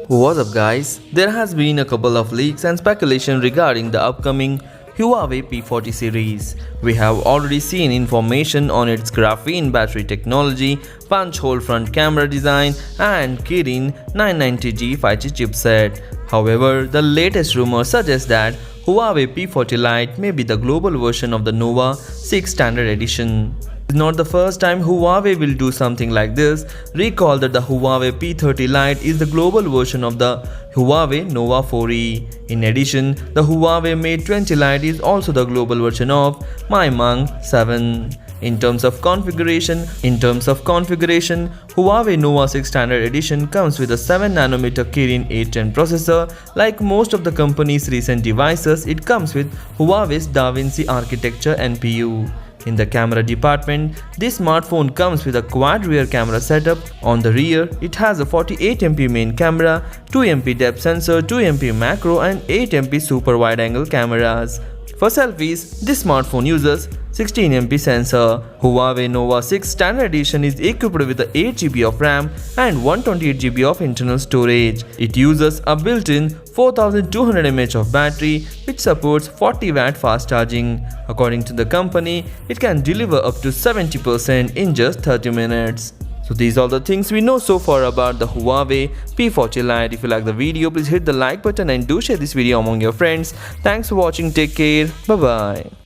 What's up guys? There has been a couple of leaks and speculation regarding the upcoming Huawei P40 series. We have already seen information on its graphene battery technology, punch-hole front camera design and Kirin 990G 5G chipset. However, the latest rumor suggests that Huawei P40 Lite may be the global version of the Nova 6 Standard Edition. It's not the first time Huawei will do something like this. Recall that the Huawei P30 Lite is the global version of the Huawei Nova 4e. In addition, the Huawei Mate 20 Lite is also the global version of Mi 7. In terms of configuration, Huawei Nova 6 Standard Edition comes with a 7nm Kirin 810 processor. Like most of the company's recent devices, it comes with Huawei's Davinci architecture NPU. In the camera department, this smartphone comes with a quad rear camera setup. On the rear, it has a 48MP main camera, 2MP depth sensor, 2MP macro and 8MP super wide angle cameras. For selfies, this smartphone uses 16MP sensor. Huawei Nova 6 Standard Edition is equipped with 8GB of RAM and 128GB of internal storage. It uses a built-in 4200 mAh of battery which supports 40W fast charging. According to the company, it can deliver up to 70% in just 30 minutes. So these are the things we know so far about the Huawei P40 Lite. If you like the video, please hit the like button and do share this video among your friends. Thanks for watching. Take care. Bye bye.